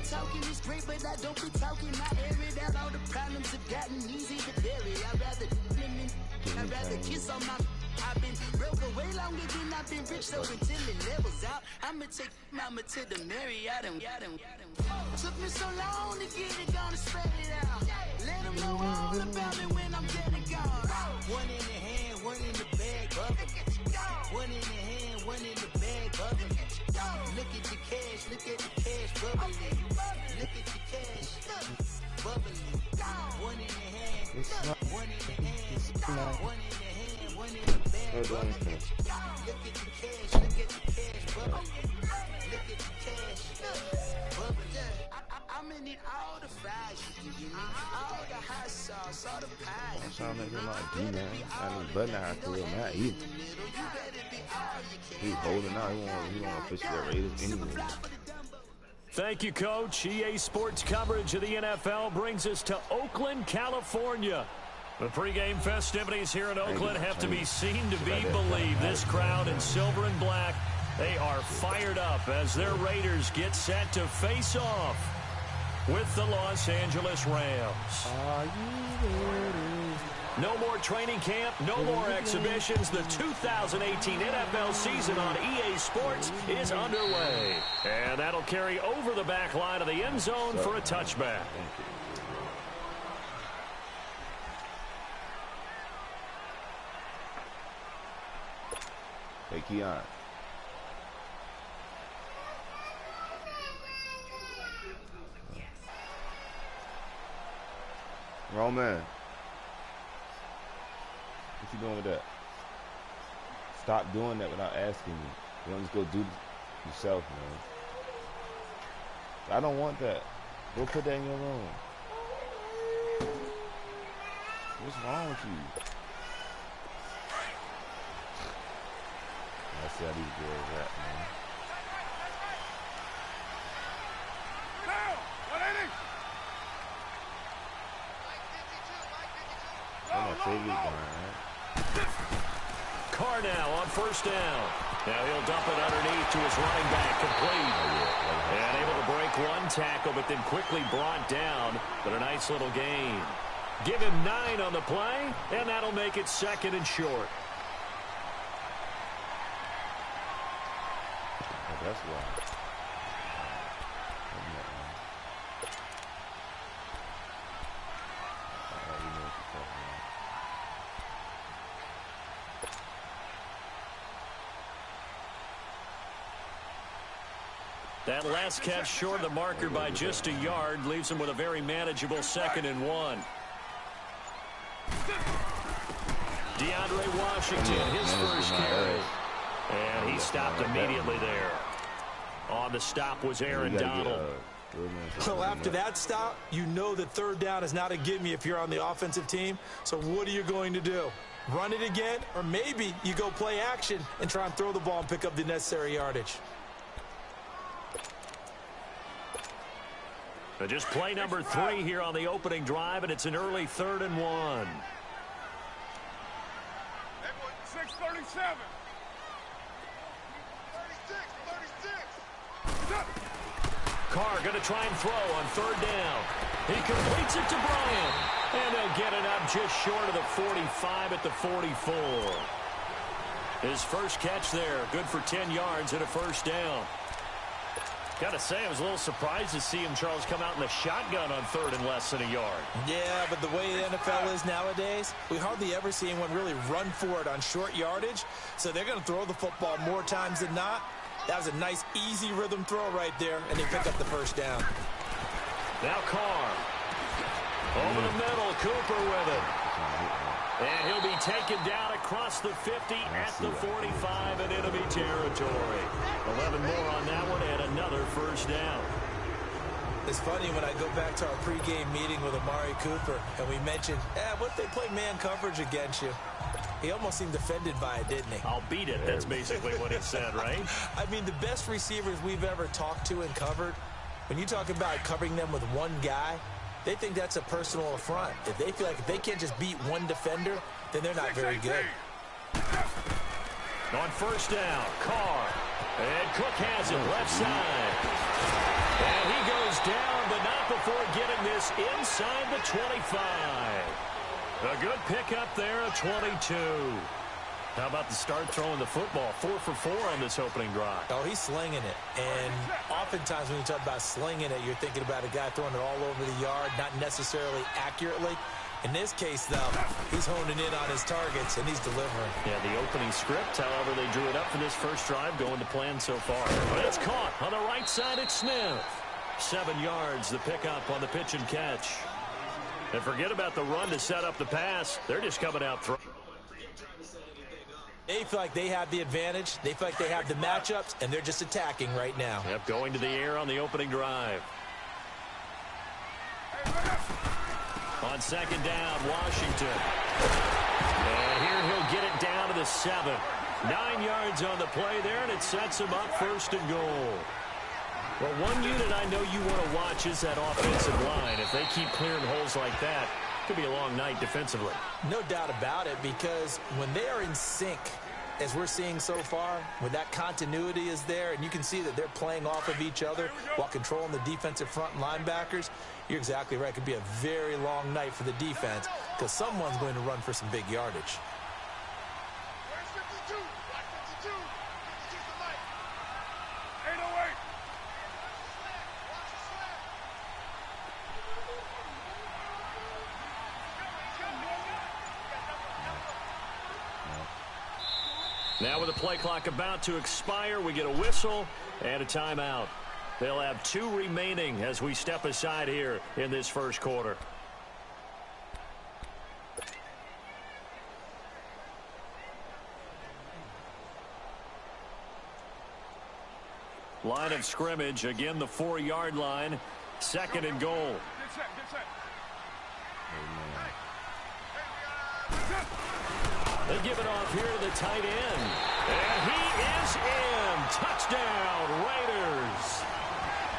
talking is great, but I don't be talking. I air it out. All the problems have gotten easy to bury. I'd rather kiss on my. I've been broke way longer than I've been rich, so until it levels out, I'ma take mama to the Marriott and took me so long to get it, gonna spread it out. Let them know all about me when I'm dead and gone. One in the hand, one in the bag, bubbling. One in the hand, one in the bag, bubbling. Look at the cash, bubbling. Look at the cash, bubbling. One in the hand, one in the hand, one in the hand, one in the bag, bubbling. Look at the cash, bubbling. Look at the cash, bubbling. I'm in it all the fries, you give me all the hot sauce, all the pie. I'm trying to make him like D-man. I need button out to him, not either. He's holding out. He won't officially get Raiders anyway. Thank you, Coach. EA Sports coverage of the NFL brings us to Oakland, California. The pregame festivities here in Oakland have to be seen to be believed. This crowd in silver and black, they are fired up as their Raiders get set to face off with the Los Angeles Rams. Are you ready? No more training camp, no more exhibitions. The 2018 NFL season on EA Sports is underway. And that'll carry over the back line of the end zone for a touchback. Hey, Keon. Roman. What you doing with that? Stop doing that without asking me. You don't just go do it yourself, man. I don't want that. Go put that in your room. What's wrong with you? I see how these girls rap, man. Carr now on first down. Now he'll dump it underneath to his running back, complete. And able to break one tackle, but then quickly brought down. But a nice little gain. Give him 9 on the play, and that'll make it 2nd and short. Oh, that's why. That last catch short of the marker by just a yard leaves him with a very manageable 2nd and 1. DeAndre Washington, his first carry. And he stopped immediately there. On the stop was Aaron Donald. Well, after that stop, you know that 3rd down is not a gimme if you're on the offensive team. So what are you going to do? Run it again? Or maybe you go play action and try and throw the ball and pick up the necessary yardage. Just play number 3 here on the opening drive, and it's an early 3rd and 1. 6:37. 36. Carr going to try and throw on 3rd down. He completes it to Bryant. And they'll get it up just short of the 45 at the 44. His first catch there, good for 10 yards and a first down. Got to say, I was a little surprised to see him, Charles, come out in the shotgun on 3rd and less than a yard. Yeah, but the way the NFL is nowadays, we hardly ever see anyone really run for it on short yardage. So they're going to throw the football more times than not. That was a nice, easy rhythm throw right there, and they pick up the first down. Now Carr. Over the middle, Cooper with it. And he'll be taken down across the 50 at the 45 in enemy territory. 11 more on that one and another first down. It's funny when I go back to our pregame meeting with Amari Cooper and we mentioned, what if they play man coverage against you? He almost seemed offended by it, didn't he? I'll beat it. That's basically what he said, right? I mean, the best receivers we've ever talked to and covered, when you talk about covering them with one guy, they think that's a personal affront. If they feel like if they can't just beat one defender, then they're not very good. On first down, Carr. And Cook has it left side. And he goes down, but not before getting this inside the 25. A good pickup there, a 22. How about the start throwing the football? 4 for 4 on this opening drive. Oh, he's slinging it. And oftentimes when you talk about slinging it, you're thinking about a guy throwing it all over the yard, not necessarily accurately. In this case, though, he's honing in on his targets, and he's delivering. Yeah, the opening script, however, they drew it up for this first drive, going to plan so far. But it's caught on the right side. It's Smith. 7 yards, the pickup on the pitch and catch. And forget about the run to set up the pass. They're just coming out through. They feel like they have the advantage. They feel like they have the matchups, and they're just attacking right now. Yep, going to the air on the opening drive. On second down, Washington. And here he'll get it down to the 7. 9 yards on the play there, and it sets him up 1st and goal. Well, one unit I know you want to watch is that offensive line. If they keep clearing holes like that, it could be a long night defensively. No doubt about it, because when they are in sync, as we're seeing so far, when that continuity is there, and you can see that they're playing off of each other while controlling the defensive front and linebackers, you're exactly right. It could be a very long night for the defense because someone's going to run for some big yardage. Now with the play clock about to expire, we get a whistle and a timeout. They'll have 2 remaining as we step aside here in this first quarter. Line of scrimmage, again the 4-yard line, 2nd and goal. They give it off here to the tight end. And he is in. Touchdown, Raiders.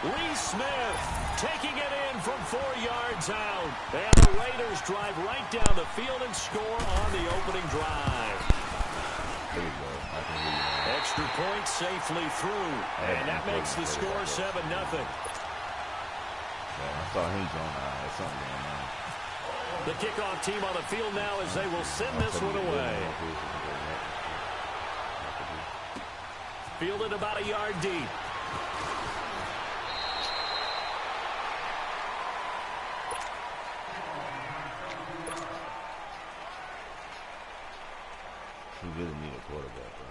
Lee Smith taking it in from 4 yards out. And the Raiders drive right down the field and score on the opening drive. Extra point safely through. And that makes the score 7-0. Yeah, I saw him on something going on. The kickoff team on the field now as they will send this one away. Fielded about a yard deep. He really need a quarterback, bro.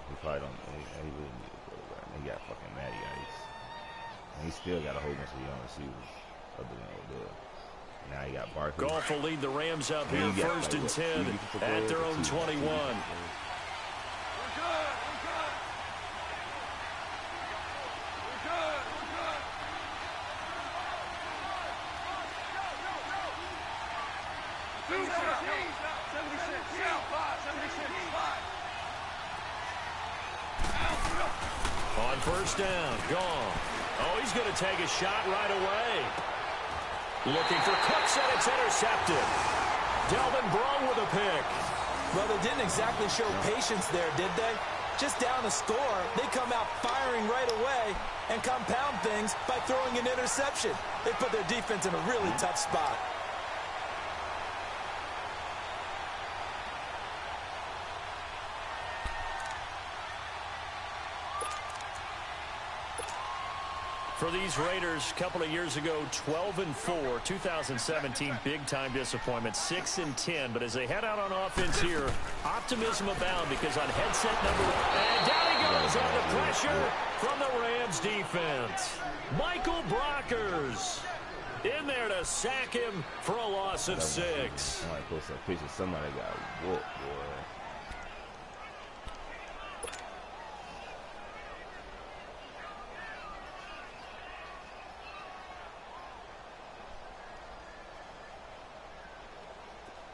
He probably don't. He really need a quarterback. He got fucking Matty Ice. And he still got a whole bunch of young receivers. Other than Odell. Now you got Barkley. Goff will lead the Rams up here 1st and 10 at their own 21. On 1st down, Goff. Oh, he's going to take a shot right away. Looking for Cooks, and it's intercepted. Delvin Brown with a pick. Well, they didn't exactly show patience there, did they? Just down a score, they come out firing right away and compound things by throwing an interception. They put their defense in a really tough spot. For these Raiders, a couple of years ago, 12-4, 2017, big-time disappointment, 6-10. But as they head out on offense here, optimism abound because on headset number 1, and down he goes under pressure from the Rams defense. Michael Brockers in there to sack him for a loss of 6. Somebody posted a picture. Somebody got whooped, boy.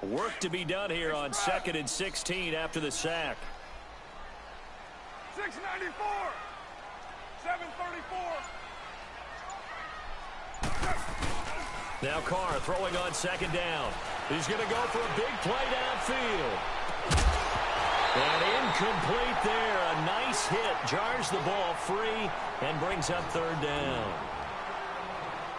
Work to be done here on 2nd and 16 after the sack. 694. 734. Now Carr throwing on 2nd down. He's going to go for a big play downfield. And incomplete there. A nice hit. Jars the ball free and brings up third down.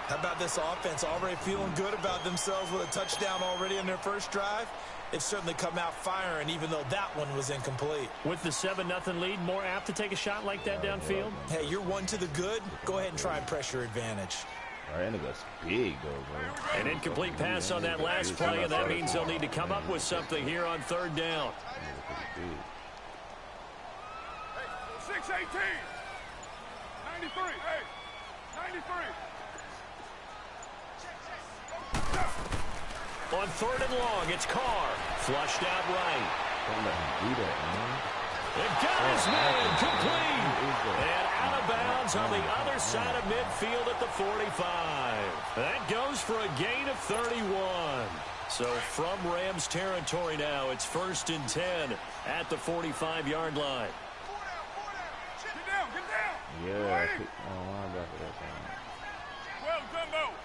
How about this offense already feeling good about themselves with a touchdown already in their first drive? They've certainly come out firing, even though that one was incomplete. With the 7-0 lead, more apt to take a shot like that downfield? Hey, you're one to the good. Go ahead and try and pressure advantage. That's big, though, bro. An incomplete pass on that last play, and that means they'll need to come up with something here on third down. 6-18. 93. Hey, 93. On third and long, it's Carr. Flushed out right. Don't let him do that, man. It got his man complete. And out of bounds on the other side of midfield at the 45. That goes for a gain of 31. So from Rams territory now, it's 1st and 10 at the 45-yard line. Get down, get down. Yeah, I picked my linebacker that time. Well done, though.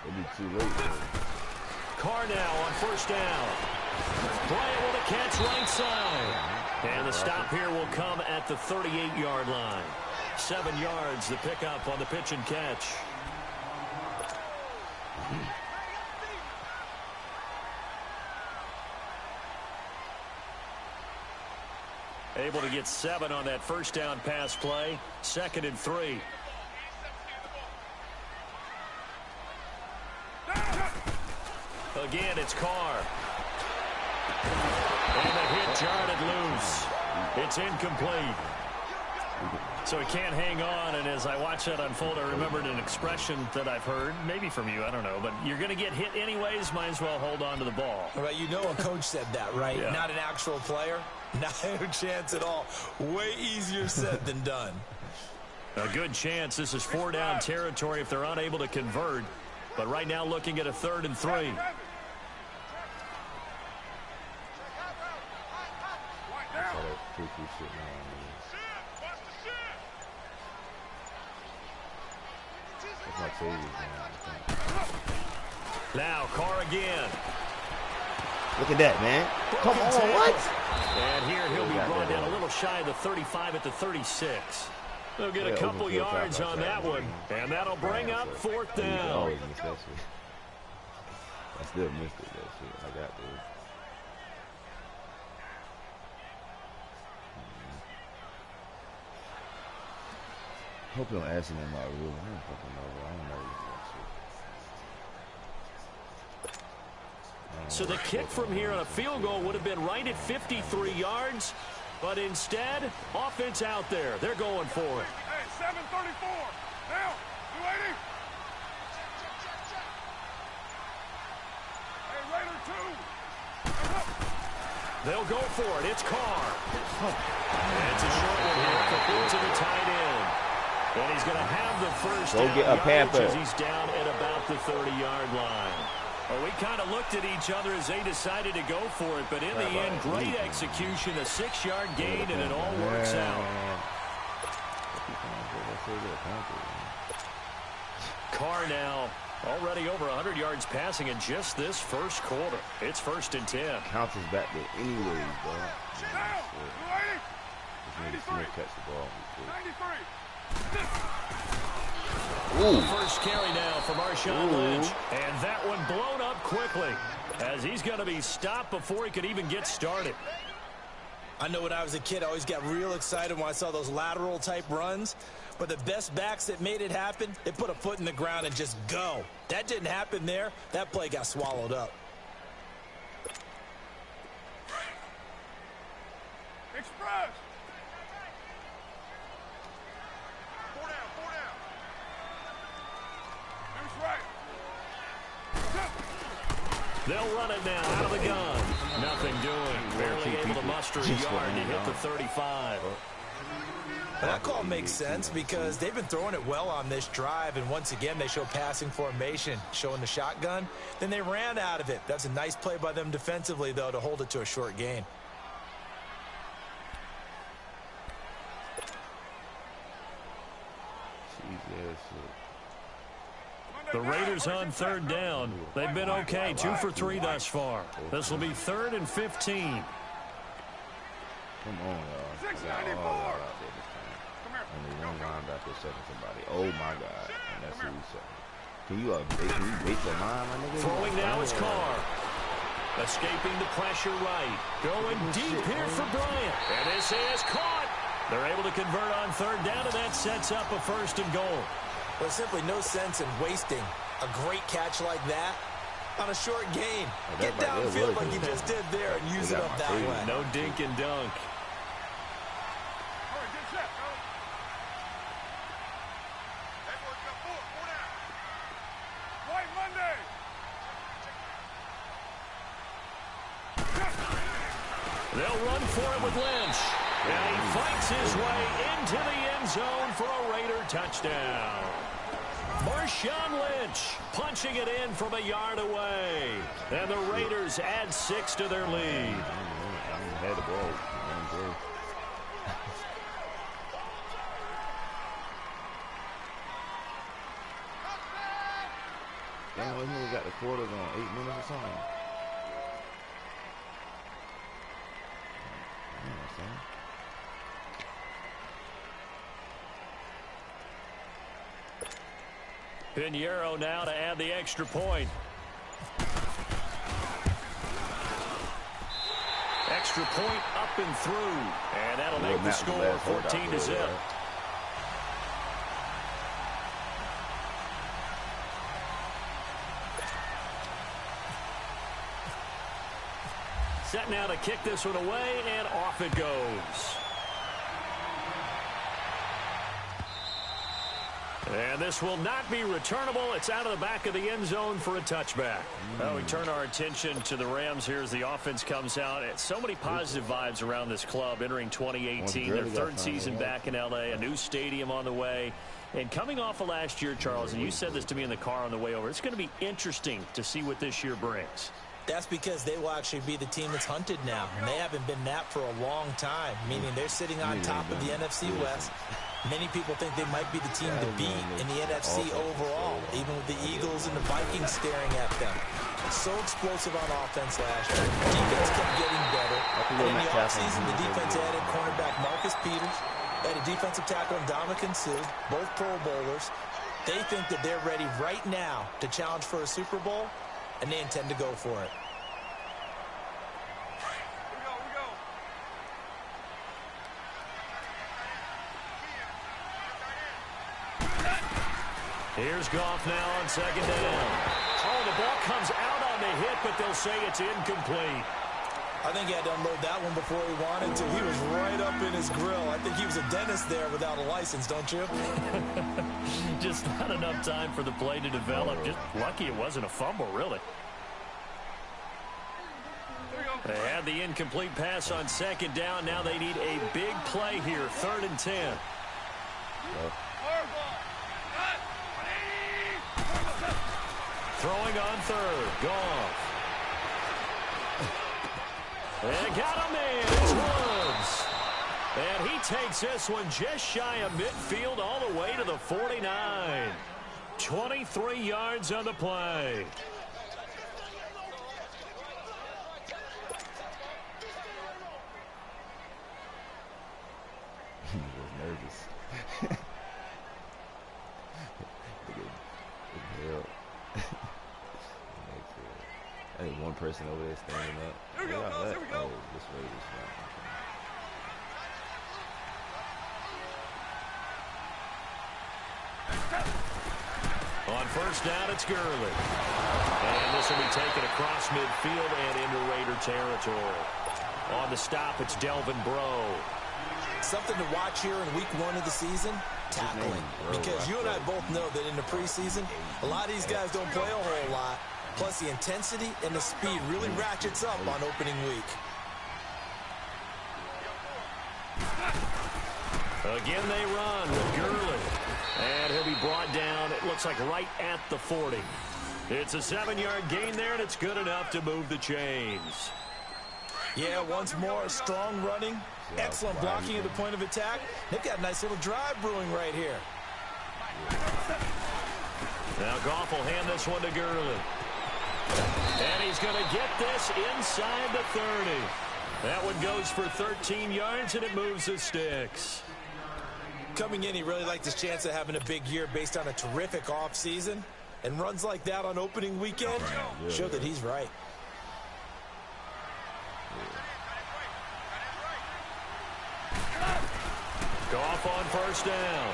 It'll be too late, though. Carr now on first down. Playable to catch right side. And the stop here will come at the 38-yard line. 7 yards the pickup on the pitch and catch. Able to get 7 on that first down pass play. 2nd and 3. Again, it's Carr. And the hit jarred it loose. It's incomplete. So he can't hang on, and as I watch that unfold, I remembered an expression that I've heard, maybe from you, I don't know, but you're going to get hit anyways, might as well hold on to the ball. Right, you know a coach said that, right? Yeah. Not an actual player. Not a chance at all. Way easier said than done. A good chance this is 4-down territory if they're unable to convert. But right now looking at a 3rd and 3. Now Carr again. Look at that, man. Come on, what? And here he'll be brought down a little shy of the 35 at the 36. They'll get a couple yards on that one, and that'll bring up 4th down. I still missed it, that shit. I got this. Hope you don't ask me my rule. I don't fucking know. I don't know that shit. So the kick from here on a field goal would have been right at 53 yards, but instead, offense out there. They're going for it. Hey, 7:34. Now, 280. Hey, Raider 2. They'll go for it. It's Carr. And it's a short one here to the tight end. And he's going to have the first down get a pamper. as he's down at about the 30-yard line. Well, we kind of looked at each other as they decided to go for it, but in the end, great execution, a 6-yard gain, and it all works out. Carr now already over 100 yards passing in just this first quarter. It's 1st and 10. Counts is back there anyways, bro. Now, 280. Just need to catch the ball. 93. Ooh. First carry now for Marshawn Lynch. And that one blown up quickly as he's going to be stopped before he could even get started. I know when I was a kid, I always got real excited when I saw those lateral type runs. But the best backs that made it happen, they put a foot in the ground and just go. That didn't happen there. That play got swallowed up. Express. 4 down, 4 down. Deuce right. They'll run it now out of the gun. Nothing doing. Barely able to muster a yard to hit the 35. That call makes sense because they've been throwing it well on this drive, and once again they show passing formation, showing the shotgun. Then they ran out of it. That's a nice play by them defensively, though, to hold it to a short gain. Monday The Raiders on third down. They've been okay, 2 for 3 thus far. This will be 3rd and 15. Come on, y'all. 694. Only one linebacker second somebody. Oh my God. And that's who he's second. Can you wait your mind, my nigga? Throwing now is Carr. Escaping the pressure right. Going deep here for Bryant. And this is caught. They're able to convert on third down, and that sets up a 1st and goal. There's simply no sense in wasting a great catch like that on a short gain. Get downfield like you just did there and use it up that way. No dink and dunk. All right, get set, go. Edwards got 4 down. White Monday. They'll run for it with Lynch. And he fights his way into the end zone for a Raider touchdown. Marshawn Lynch punching it in from a yard away. And the Raiders add 6 to their lead. Had the ball. Damn, we only got the quarters on 8 minutes or something. Pinheiro now to add the extra point. Extra point up and through. And that'll make the score 14-0. Set now to kick this one away, and off it goes. And this will not be returnable. It's out of the back of the end zone for a touchback. Well, we turn our attention to the Rams here as the offense comes out. So many positive vibes around this club entering 2018. Their 3rd season back in L.A., a new stadium on the way. And coming off of last year, Charles, and you said this to me in the car on the way over, it's going to be interesting to see what this year brings. That's because they will actually be the team that's hunted now. And they haven't been that for a long time, meaning they're sitting on top of the NFC West. Many people think they might be the team to beat in the NFC overall, even with the Eagles and the Vikings staring at them. So explosive on offense last year. Defense kept getting better. And in the offseason, the defense added cornerback Marcus Peters, added defensive tackle Ndamukong Suh, both Pro Bowlers. They think that they're ready right now to challenge for a Super Bowl, and they intend to go for it. Here's Goff now on 2nd down. Oh, the ball comes out on the hit, but they'll say it's incomplete. I think he had to unload that one before he wanted to. He was right up in his grill. I think he was a dentist there without a license, don't you? Just not enough time for the play to develop. Just lucky it wasn't a fumble, really. They had the incomplete pass on 2nd down. Now they need a big play here, 3rd and 10. Throwing on 3rd. Goff. And got him in. It's Woods. And he takes this one just shy of midfield all the way to the 49. 23 yards on the play. He was nervous. Hey, one person over there standing up. Here we go, fellas, here we go. Oh, this Raiders. On 1st down, it's Gurley. And this will be taken across midfield and into Raider territory. On the stop, it's Delvin Breaux. Something to watch here in week 1 of the season, tackling. Because you and I both know that in the preseason, a lot of these guys don't play a whole lot. Plus, the intensity and the speed really ratchets up on opening week. Again, they run with Gurley. And he'll be brought down, it looks like right at the 40. It's a 7-yard gain there, and it's good enough to move the chains. Yeah, once more, strong running, excellent blocking at the point of attack. They've got a nice little drive brewing right here. Now Goff will hand this one to Gurley. And he's going to get this inside the 30. That one goes for 13 yards, and it moves the sticks. Coming in, he really liked his chance of having a big year based on a terrific offseason. And runs like that on opening weekend show that he's right. Goff on first down.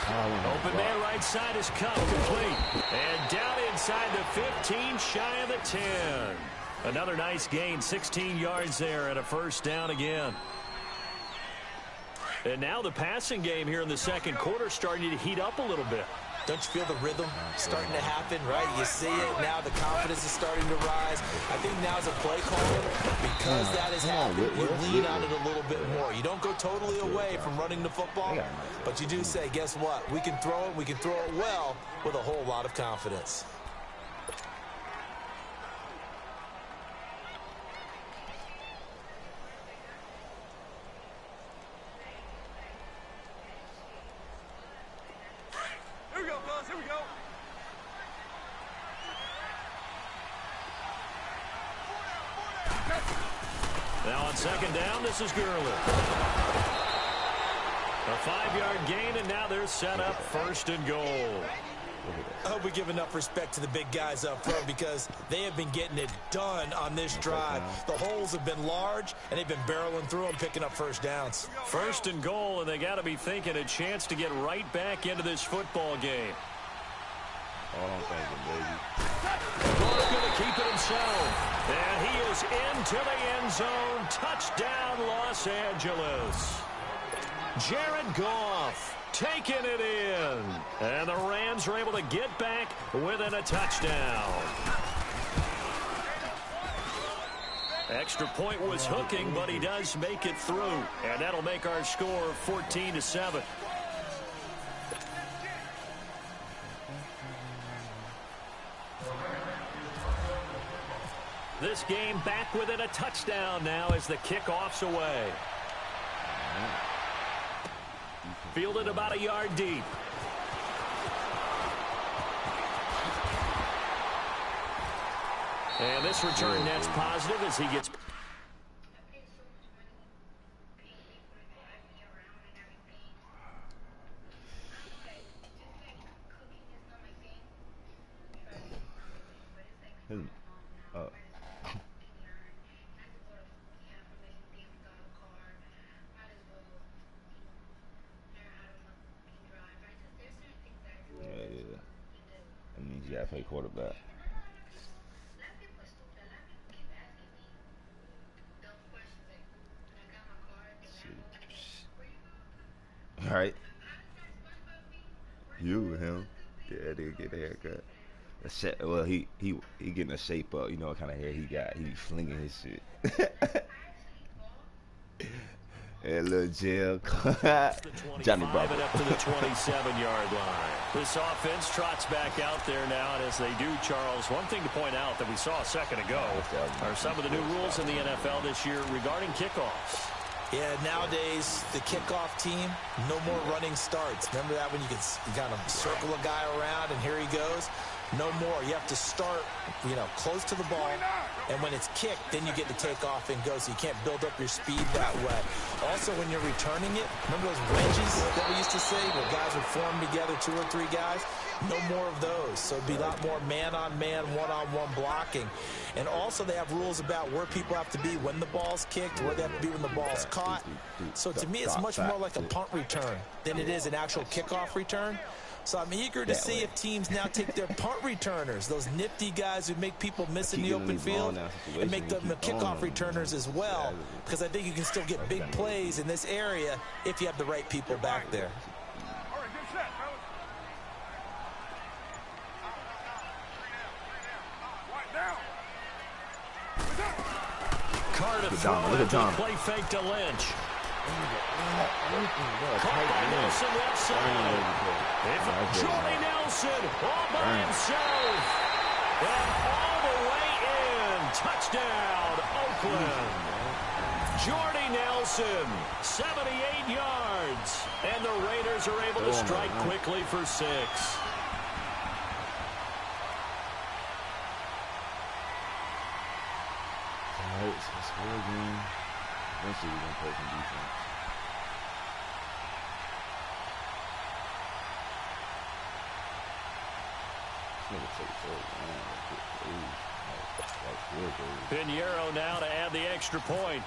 Open man right side is Cup complete. And down inside the 15, shy of the 10. Another nice gain, 16 yards there and a first down again. And now the passing game here in the second quarter starting to heat up a little bit. Don't you feel the rhythm starting to happen, right? You see it now. The confidence is starting to rise. I think now's a play caller. Because that has happened, you lean on it a little bit more. You don't go totally away from running the football, but you do say, guess what? We can throw it. We can throw it well with a whole lot of confidence. Here we go. Now on second down, this is Gurley. A 5-yard gain, and now they're set up first and goal. I hope we give enough respect to the big guys up front because they have been getting it done on this drive. The holes have been large, and they've been barreling through them, picking up first downs. First and goal, and they got to be thinking a chance to get right back into this football game. All I'm thinking, baby. Goff's going to keep it himself. And he is into the end zone. Touchdown, Los Angeles. Jared Goff taking it in. And the Rams are able to get back within a touchdown. Extra point was hooking, but he does make it through. And that'll make our score 14-7. This game back within a touchdown now as the kickoff's away. Fielded about a yard deep. And this return net's positive as he gets... You gotta play quarterback. All right. You and him. Yeah, they get a haircut. Well, he getting a shape up. You know what kind of hair he got. He flinging his shit. And little jail. Johnny Bravo. Up to the 27-yard line. This offense trots back out there now, and as they do, Charles, one thing to point out that we saw a second ago are some of the new rules in the NFL this year regarding kickoffs. Yeah, nowadays, the kickoff team, no more running starts. Remember that when you kind of circle a guy around and here he goes? No more. You have to start, close to the ball, and when it's kicked, then you get to take off and go, so you can't build up your speed that way. Also, when you're returning it, remember those wedges that we used to say where guys would form together, 2 or 3 guys? No more of those. So it'd be a lot more man-on-man, one-on-one blocking. And also they have rules about where people have to be when the ball's kicked, where they have to be when the ball's caught. So to me, it's much more like a punt return than it is an actual kickoff return. So I'm eager to see if teams now take their punt returners, those nifty guys who make people miss in the open field, and make them the kickoff returners as well, because I think you can still get big plays in this area if you have the right people back there. All right, good set, fellas. Carter Look at John. play fake to Lynch. Caught by Nelson left side. Jordy Nelson all by himself. And all the way in. Touchdown, Oakland. Jordy Nelson, 78 yards. And the Raiders are able to strike quickly for 6. score again. Eventually we're gonna play some defense. Pinheiro now to add the extra point.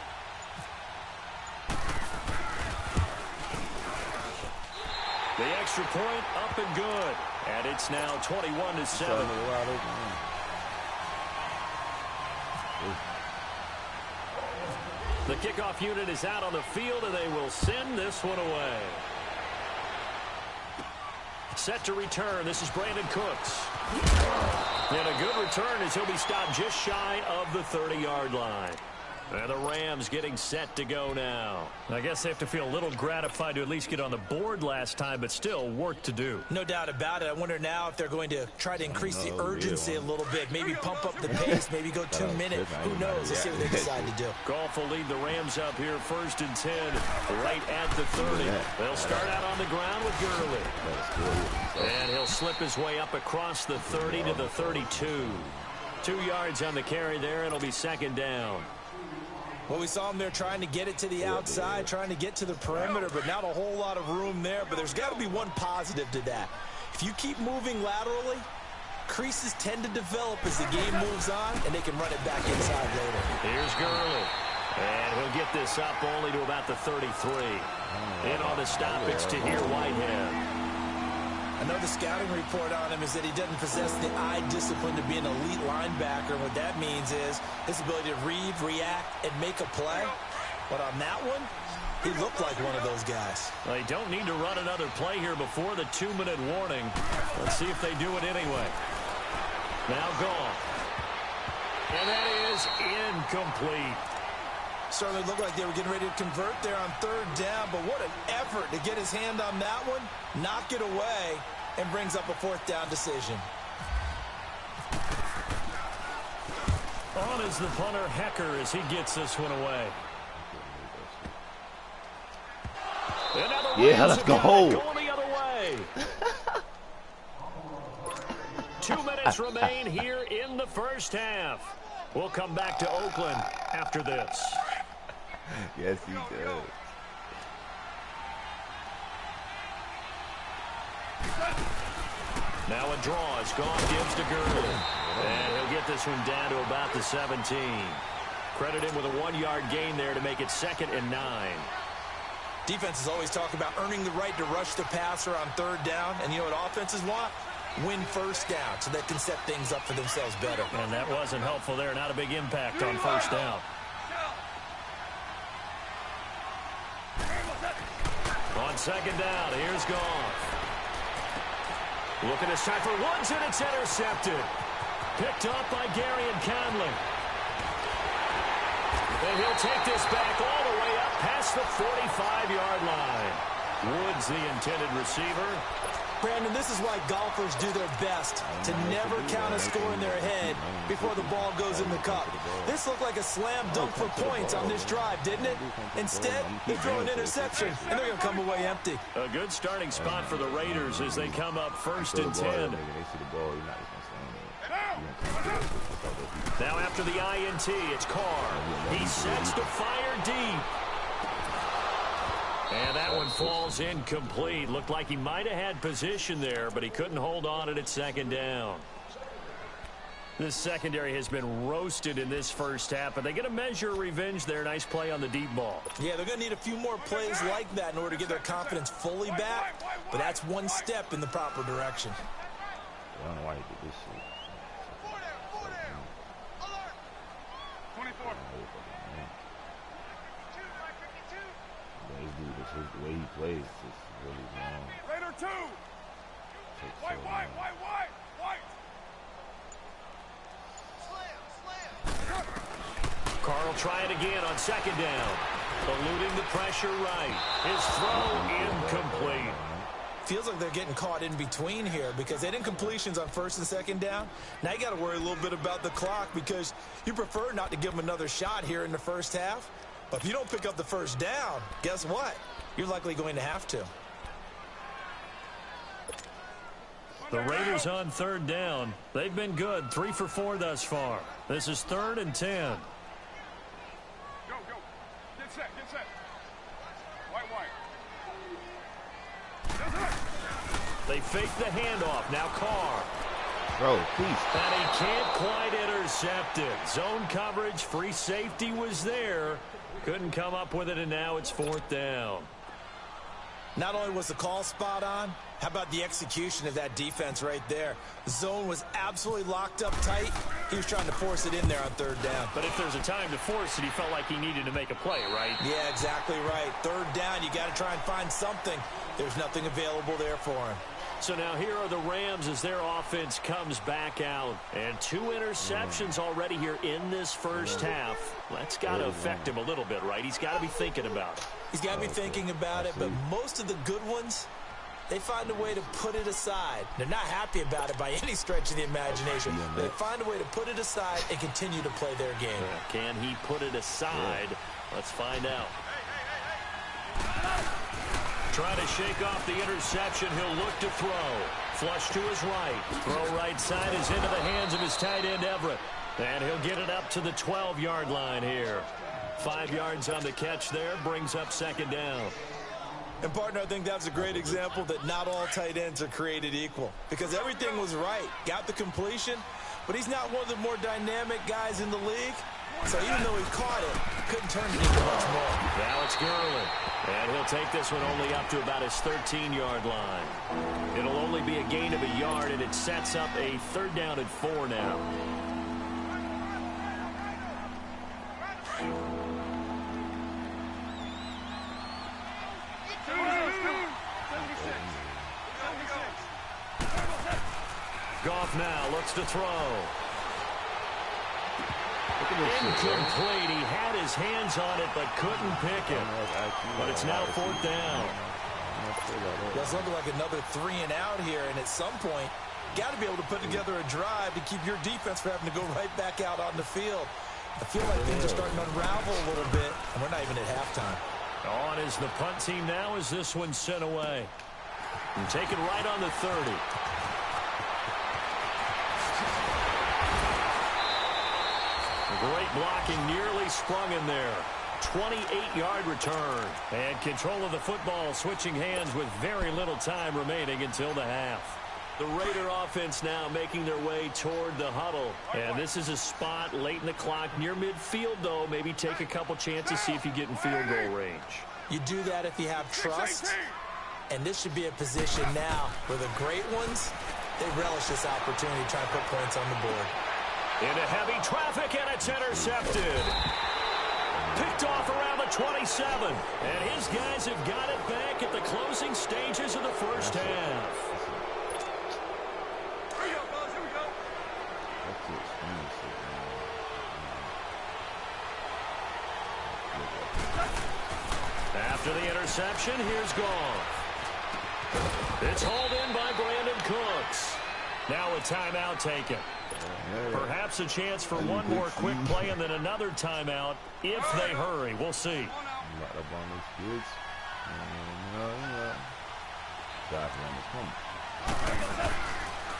The extra point up and good. And it's now 21-7. The kickoff unit is out on the field, and they will send this one away. Set to return. This is Brandon Cooks. And a good return as he'll be stopped just shy of the 30-yard line. And the Rams getting set to go now. I guess they have to feel a little gratified to at least get on the board last time, but still work to do. No doubt about it. I wonder now if they're going to try to increase the urgency a little bit. Maybe pump up the pace. Maybe go 2 minutes. Who knows? Let's see what they decide to do. Goff will lead the Rams up here 1st and 10, right at the 30. They'll start out on the ground with Gurley. And he'll slip his way up across the 30 to the 32. 2 yards on the carry there. It'll be 2nd down. Well, we saw him there trying to get it to the outside, trying to get to the perimeter, but not a whole lot of room there. But there's got to be one positive to that. If you keep moving laterally, creases tend to develop as the game moves on, and they can run it back inside later. Here's Gurley. And he'll get this up only to about the 33. In on the stop, it's Tahir Whitehead. I know the scouting report on him is that he doesn't possess the eye discipline to be an elite linebacker. And what that means is his ability to read, react, and make a play. But on that one, he looked like one of those guys. They don't need to run another play here before the 2-minute warning. Let's see if they do it anyway. Now Goff. And that is incomplete. Certainly looked like they were getting ready to convert there on 3rd down, but what an effort to get his hand on that one, knock it away, and brings up a 4th down decision. On is the punter, Hecker, as he gets this one away. Yeah, let's go. Going the other way. 2 minutes remain here in the first half. We'll come back to Oakland after this. Yes, he does. Now a draw as Goff gives to Gurley. And he'll get this one down to about the 17. Credit him with a 1-yard gain there to make it 2nd and 9. Defenses always talk about earning the right to rush the passer on 3rd down. And you know what offenses want? Win 1st down so they can set things up for themselves better. And that wasn't helpful there. Not a big impact on 1st down. On 2nd down, here's Goff. Looking this time for Woods, and it's intercepted. Picked up by Gary and Conley. And he'll take this back all the way up past the 45-yard line. Woods, the intended receiver. Brandon, this is why golfers do their best to never count a score in their head before the ball goes in the cup. This looked like a slam dunk for points on this drive, didn't it? Instead, they throw an interception, and they're going to come away empty. A good starting spot for the Raiders as they come up 1st and 10. Now after the INT, it's Carr. He sets to fire deep. And that one falls incomplete. Looked like he might have had position there, but he couldn't hold on it at 2nd down. This secondary has been roasted in this first half, but they get a measure of revenge there. Nice play on the deep ball. Yeah, they're going to need a few more plays like that in order to get their confidence fully back, but that's one step in the proper direction. I don't know why he did this shit. 24. The way he plays is really wrong. Raider 2. White. Carr will try it again on 2nd down. Eluding the pressure right. His throw incomplete. Feels like they're getting caught in between here because they didn't completions on 1st and 2nd down. Now you got to worry a little bit about the clock because you prefer not to give them another shot here in the first half. But if you don't pick up the 1st down, guess what? You're likely going to have to. The Raiders on 3rd down. They've been good, 3 for 4 thus far. This is 3rd and 10. Get set, get set. White. They fake the handoff. Now Carr. Bro, please. And he can't quite intercept it. Zone coverage, free safety was there. Couldn't come up with it, and now it's 4th down. Not only was the call spot on, how about the execution of that defense right there? The zone was absolutely locked up tight. He was trying to force it in there on 3rd down. But if there's a time to force it, he felt like he needed to make a play, right? Yeah, exactly right. 3rd down, you got to try and find something. There's nothing available there for him. So now here are the Rams as their offense comes back out. And 2 interceptions already here in this first half. That's got to affect him a little bit, right? He's got to be thinking about it. He's got to be thinking about it, but most of the good ones, they find a way to put it aside. They're not happy about it by any stretch of the imagination. They find a way to put it aside and continue to play their game. Can he put it aside? Let's find out. Trying to shake off the interception. He'll look to throw. Flush to his right. Throw right side is into the hands of his tight end, Everett. And he'll get it up to the 12-yard line here. 5 yards on the catch there. Brings up 2nd down. And, partner, I think that's a great example that not all tight ends are created equal. Because everything was right. Got the completion, but he's not one of the more dynamic guys in the league. So even though he caught it, couldn't turn it into much more. Now it's Gurley. And he'll take this one only up to about his 13-yard line. It'll only be a gain of a yard, and it sets up a 3rd down and 4 now. Goff now looks to throw. Incomplete. He had his hands on it, but couldn't pick it. But it's now 4th down. That's looking like another 3 and out here, and at some point, got to be able to put together a drive to keep your defense from having to go right back out on the field. I feel like things are starting to unravel a little bit, and we're not even at halftime. On is the punt team now as this one's sent away. And taken right on the 30. Great blocking, nearly sprung in there. 28-yard return. And control of the football switching hands with very little time remaining until the half. The Raider offense now making their way toward the huddle. And this is a spot late in the clock near midfield, though. Maybe take a couple chances, see if you get in field goal range. You do that if you have trust. And this should be a position now where the great ones, they relish this opportunity to try and put points on the board. Into heavy traffic, and it's intercepted. Picked off around the 27. And his guys have got it back at the closing stages of the first half. Here we go, fellas, here we go. After the interception, here's Goff. It's hauled in by Brandon Cooks. Now a timeout taken. Perhaps a chance for one more quick play and then another timeout if they hurry. We'll see.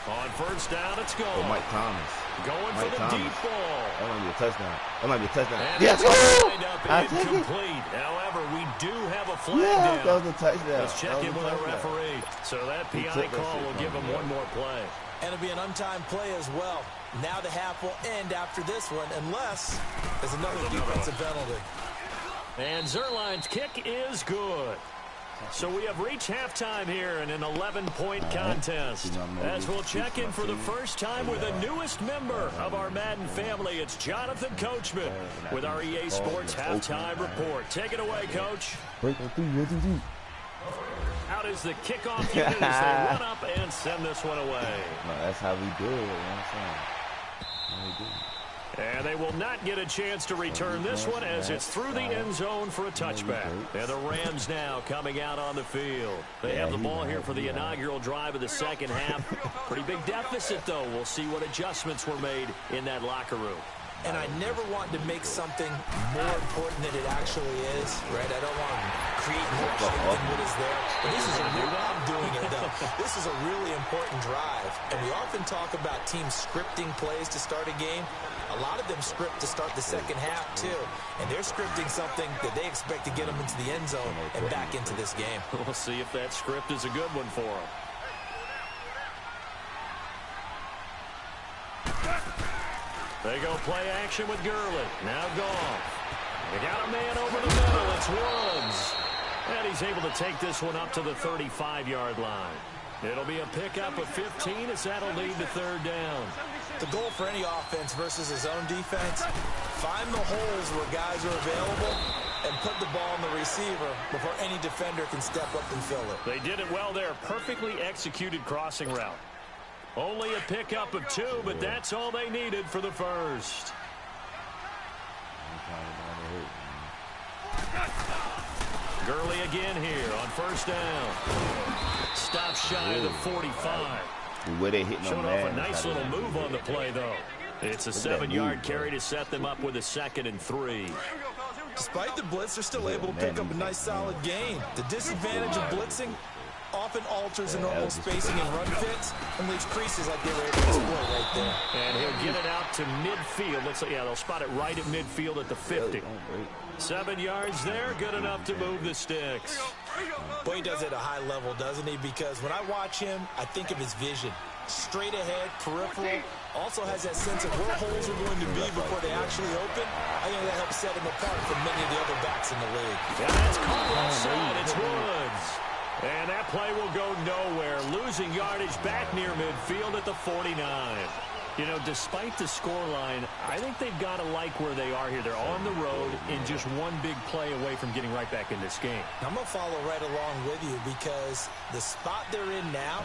On first down, it's going. Oh, Mike Thomas. Going for the deep ball. That might be a touchdown. That might be a touchdown. And yes! It's incomplete. However, we do have a flag down. That was a touchdown. Let's check in with our referee. So that PI call will give him one more play. And it'll be an untimed play as well. Now the half will end after this one, unless there's another defensive penalty. And Zerline's kick is good. So we have reached halftime here in an 11-point contest. As we'll check in for the first time with the newest member of our Madden family, it's Jonathan Coachman with our EA Sports Halftime Report. Take it away, Coach. Out is the kickoff unit as they run up and send this one away. No, that's how we do it. You know what I'm saying? How we do it. And they will not get a chance to return this one as it's through the end zone for a touchback. And the Rams now coming out on the field. They have the ball here for the inaugural drive of the second half. Pretty big deficit, though. We'll see what adjustments were made in that locker room. And I never want to make something more important than it actually is, right? I don't want to create more than what is there. But this is I'm doing it, though. This is a really important drive. And we often talk about teams scripting plays to start a game. A lot of them script to start the second half, too. And they're scripting something that they expect to get them into the end zone and back into this game. We'll see if that script is a good one for them. They go play action with Gurley. Now Goff. They got a man over the middle. It's Woods. And he's able to take this one up to the 35-yard line. It'll be a pickup of 15 as that'll lead to third down. The goal for any offense versus his own defense, find the holes where guys are available and put the ball on the receiver before any defender can step up and fill it. They did it well there. Perfectly executed crossing route. Only a pickup of 2, but that's all they needed for the first. Gurley again here on first down. Stop shy of the 45. Where they hit Showed off a nice little move on the play, though. It's a 7-yard carry to set them up with a 2nd and 3. Despite the blitz, they're still able to pick up a nice solid gain. The disadvantage of blitzing often alters the normal spacing and run fits and leaves creases like they were able to exploit right there. And he'll get it out to midfield. Looks like, yeah, they'll spot it right at midfield at the 50. 7 yards there, good enough to move the sticks. Boy, he does it at a high level, doesn't he? Because when I watch him, I think of his vision. Straight ahead, peripheral, also has that sense of where holes are going to be before they actually open. I think that helps set him apart from many of the other backs in the league. And that's caught offside. It's Woods. And that play will go nowhere. Losing yardage back near midfield at the 49. You know, despite the scoreline, I think they've got to like where they are here. They're on the road and just one big play away from getting right back in this game. I'm going to follow right along with you because the spot they're in now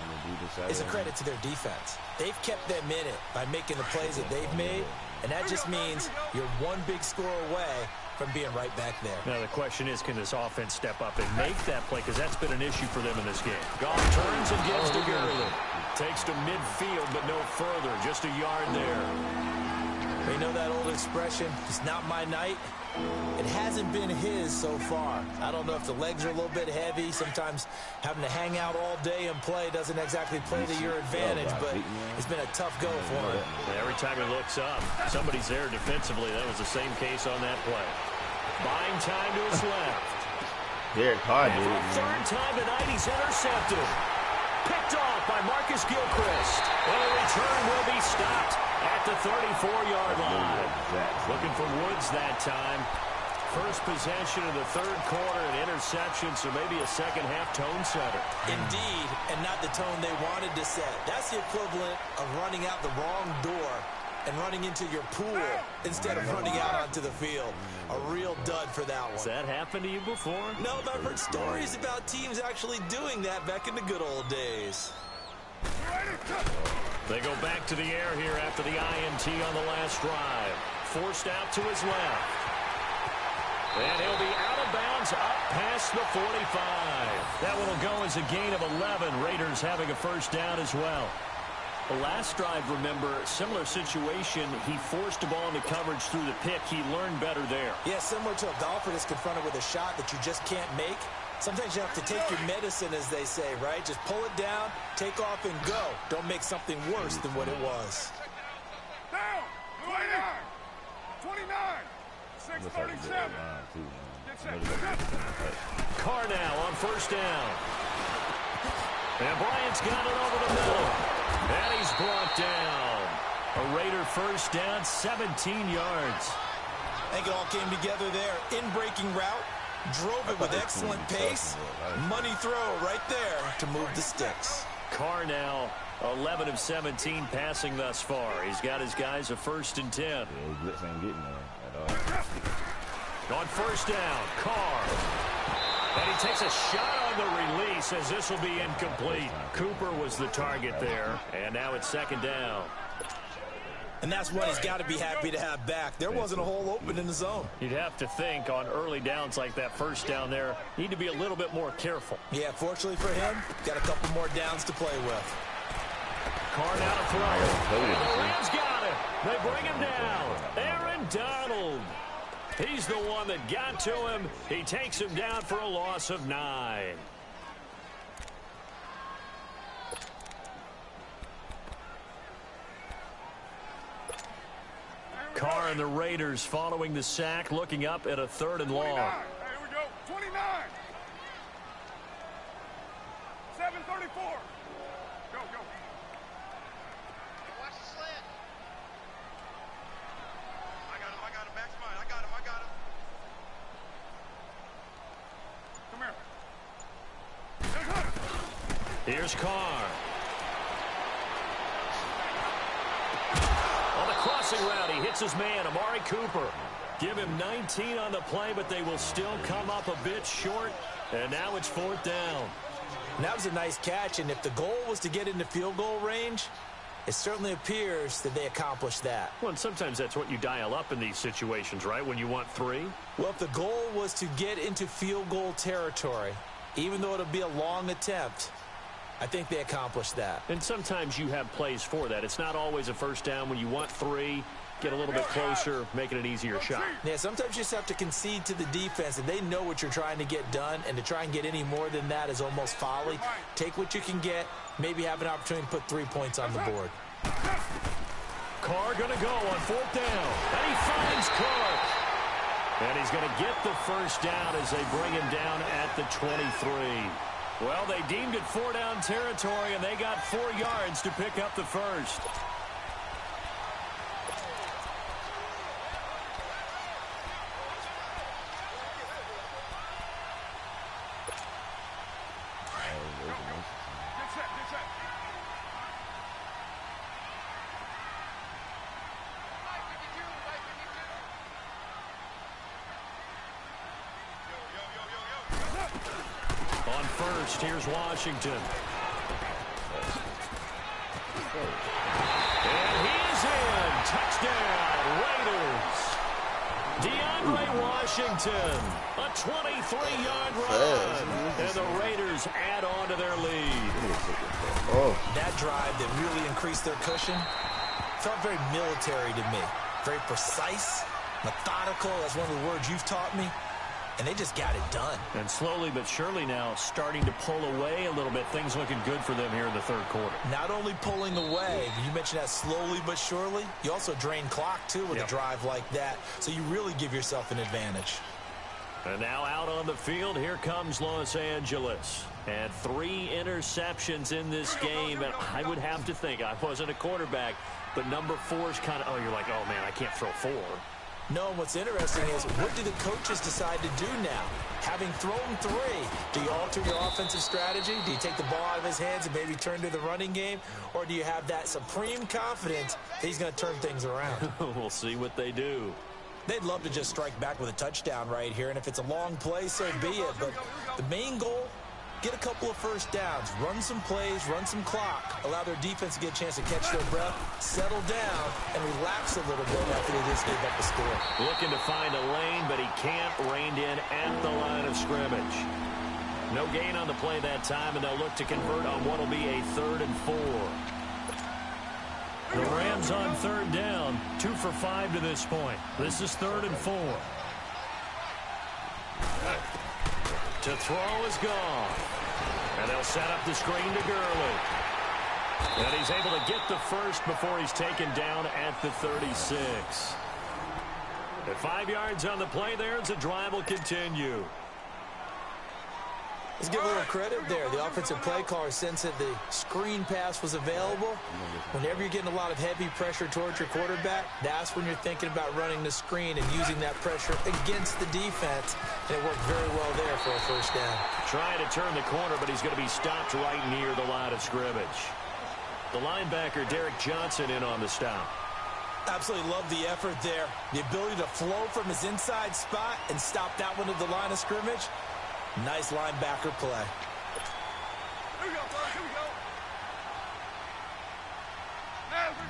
is a credit to their defense. They've kept them in it by making the plays that they've made, and that just means you're one big score away from being right back there. Now the question is, can this offense step up and make that play? Because that's been an issue for them in this game. Goff turns and gives to Gurley. Takes to midfield, but no further. Just a yard there. You know that old expression, it's not my night? It hasn't been his so far. I don't know if the legs are a little bit heavy. Sometimes having to hang out all day and play doesn't exactly play to your advantage, but it's been a tough go for him. Every time he looks up, somebody's there defensively. That was the same case on that play. Buying time to his left. Derek Carr did it. Third time tonight, he's intercepted. Picked off by Marcus Gilchrist. Well, the return will be stopped at the 34-yard line. Looking for Woods that time. First possession of the third quarter, an interception, so maybe a second-half tone setter. Indeed, and not the tone they wanted to set. That's the equivalent of running out the wrong door and running into your pool instead of running out onto the field. A real dud for that one. Has that happened to you before? No, but I've heard stories about teams actually doing that back in the good old days. They go back to the air here after the INT on the last drive. Forced out to his left. And he'll be out of bounds up past the 45. That one will go as a gain of 11. Raiders having a first down as well. The last drive, remember, similar situation. He forced the ball into coverage through the pick. He learned better there. Yeah, similar to a golfer that's confronted with a shot that you just can't make. Sometimes you have to take your medicine, as they say, right? Just pull it down, take off, and go. Don't make something worse than what it was. Down! 29! 637! Carr now on first down. And Bryant's got it over the middle. And he's brought down. A Raider first down, 17 yards. I think it all came together there. In-breaking route, drove it with excellent pace. Money throw right there to move the sticks. Carr now 11 of 17 passing thus far. He's got his guys a 1st and 10. Yeah, blitz ain't getting there at all. On first down, Carr. And he takes a shot on the release as this will be incomplete. Cooper was the target there, and now it's 2nd down. And that's what he's got to be happy to have back. There wasn't a hole open in the zone. You'd have to think on early downs like that first down there, need to be a little bit more careful. Yeah, fortunately for him, got a couple more downs to play with. Carr now to throw. And the Rams got it. They bring him down. Aaron Donald. He's the one that got to him. He takes him down for a loss of 9. Carr and the Raiders following the sack, looking up at a 3rd and long. Here we go. 29. 7:34. Go. Watch the slant. I got him. Back's mine. I got him. Come here. Here's Carr. On the crossing route, he hits his man, Amari Cooper. Give him 19 on the play, but they will still come up a bit short. And now it's 4th down. And that was a nice catch, and if the goal was to get into field goal range, it certainly appears that they accomplished that. Well, and sometimes that's what you dial up in these situations, right, when you want 3? Well, if the goal was to get into field goal territory, even though it'll be a long attempt, I think they accomplished that. And sometimes you have plays for that. It's not always a first down. When you want 3, get a little bit closer, making it easier shot. Yeah, sometimes you just have to concede to the defense, and they know what you're trying to get done, and to try and get any more than that is almost folly. Take what you can get, maybe have an opportunity to put 3 points on the board. Carr going to go on 4th down, and he finds Clark. And he's going to get the first down as they bring him down at the 23. Well, they deemed it 4-down territory, and they got 4 yards to pick up the first. Get set. On first, here's Washington. And he is in. Touchdown, Raiders. DeAndre Washington, a 23-yard run. And the Raiders add on to their lead. That drive that really increased their cushion felt very military to me. Very precise, methodical. That's one of the words you've taught me. And they just got it done. And slowly but surely now starting to pull away a little bit. Things looking good for them here in the 3rd quarter. Not only pulling away, you mentioned that slowly but surely, you also drain clock, too, with a drive like that. So you really give yourself an advantage. And now out on the field, here comes Los Angeles. And 3 interceptions in this game. And I would have to think, I wasn't a quarterback, but number 4 is kind of, you're like, oh, man, I can't throw 4. No, what's interesting is, what do the coaches decide to do now? Having thrown 3, do you alter your offensive strategy? Do you take the ball out of his hands and maybe turn to the running game? Or do you have that supreme confidence that he's going to turn things around? We'll see what they do. They'd love to just strike back with a touchdown right here, and if it's a long play, so be it. But the main goal, get a couple of first downs, run some plays, run some clock, allow their defense to get a chance to catch their breath, settle down, and relax a little bit after they just gave up the score. Looking to find a lane, but he can't. Reined in at the line of scrimmage. No gain on the play that time, and they'll look to convert on what will be a 3rd and 4. The Rams on 3rd down, 2 for 5 to this point. This is 3rd and 4. To throw is gone. And they'll set up the screen to Gurley. And he's able to get the first before he's taken down at the 36. At 5 yards on the play there, the drive will continue. Let's give a little credit there. The offensive play caller sensed that the screen pass was available. Whenever you're getting a lot of heavy pressure towards your quarterback, that's when you're thinking about running the screen and using that pressure against the defense. And it worked very well there for a first down. Trying to turn the corner, but he's going to be stopped right near the line of scrimmage. The linebacker, Derek Johnson, in on the stop. Absolutely love the effort there. The ability to flow from his inside spot and stop that one at the line of scrimmage. Nice linebacker play. Here we go, boys. Here we go. Now we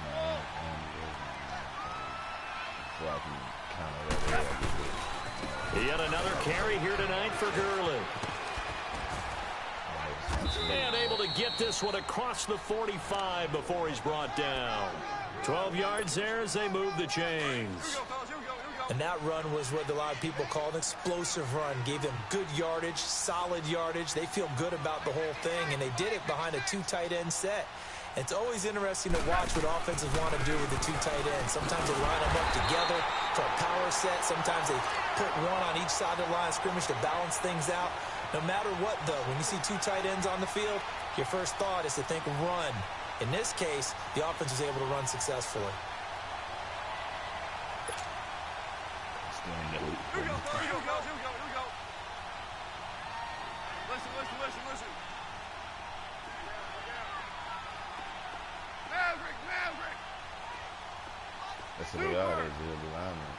go. Yet another carry here tonight for Gurley. And able to get this one across the 45 before he's brought down. 12 yards there as they move the chains. And that run was what a lot of people call an explosive run. Gave them good yardage, solid yardage. They feel good about the whole thing, and they did it behind a 2 tight end set. It's always interesting to watch what offenses want to do with the two tight ends. Sometimes they line them up together for a power set. Sometimes they put one on each side of the line of scrimmage to balance things out. No matter what, though, when you see two tight ends on the field, your first thought is to think run. In this case, the offense was able to run successfully. Here we go, here we go, here we go, here we go. Listen. Maverick. That's what they are. They're the linemen.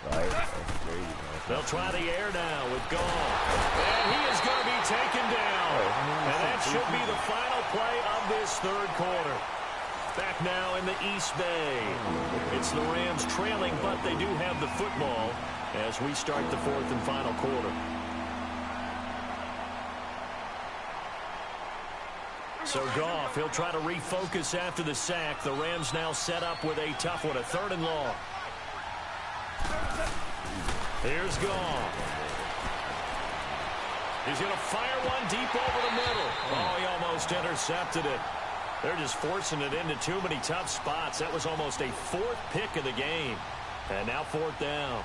Right? That's crazy, man. They'll try the air now with Goff. And he is going to be taken down. And that should be the final play of this third quarter. Back now in the East Bay. It's the Rams trailing, but they do have the football as we start the fourth and final quarter. So Goff, he'll try to refocus after the sack. The Rams now set up with a tough one, a 3rd and long. Here's Goff. He's going to fire one deep over the middle. Oh, he almost intercepted it. They're just forcing it into too many tough spots. That was almost a 4th pick of the game. And now 4th down.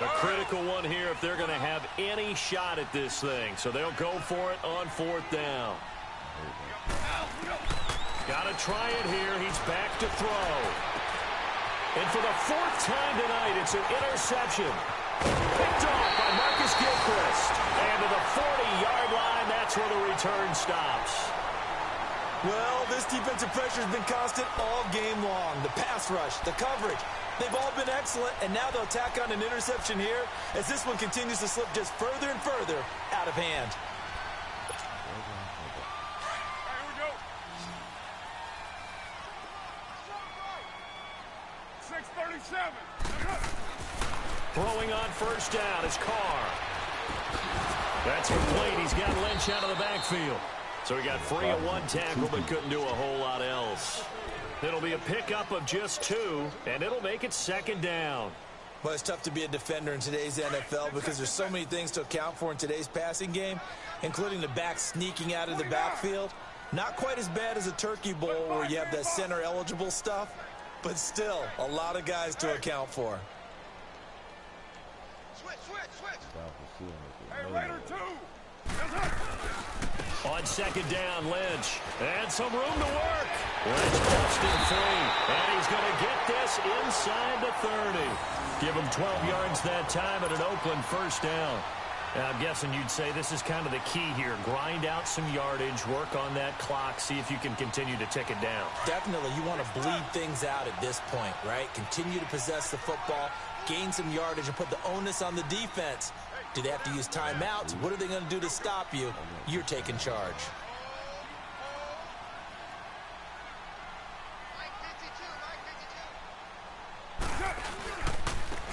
A critical one here if they're going to have any shot at this thing. So they'll go for it on 4th down. Got to try it here. He's back to throw. And for the 4th time tonight, it's an interception. Picked off by Marcus Gilchrist. And to the 40-yard line, that's where the return stops. Well, this defensive pressure has been constant all game long. The pass rush, the coverage, they've all been excellent, and now they'll tack on an interception here as this one continues to slip just further and further out of hand. Here we go. 6:37. Throwing on 1st down is Carr. That's complete. He's got Lynch out of the backfield. So he got free of 1 tackle, but couldn't do a whole lot else. It'll be a pickup of just 2, and it'll make it 2nd down. Well, it's tough to be a defender in today's NFL because there's so many things to account for in today's passing game, including the back sneaking out of the backfield. Not quite as bad as a turkey bowl where you have that center-eligible stuff, but still a lot of guys to account for. Switch. Hey, Raider 2. On 2nd down, Lynch. And some room to work. Lynch busting free. And he's going to get this inside the 30. Give him 12 yards that time at an Oakland 1st down. And I'm guessing you'd say this is kind of the key here. Grind out some yardage, work on that clock, see if you can continue to tick it down. Definitely, you want to bleed things out at this point, right? Continue to possess the football, gain some yardage, and put the onus on the defense. Do they have to use timeouts? What are they going to do to stop you? You're taking charge.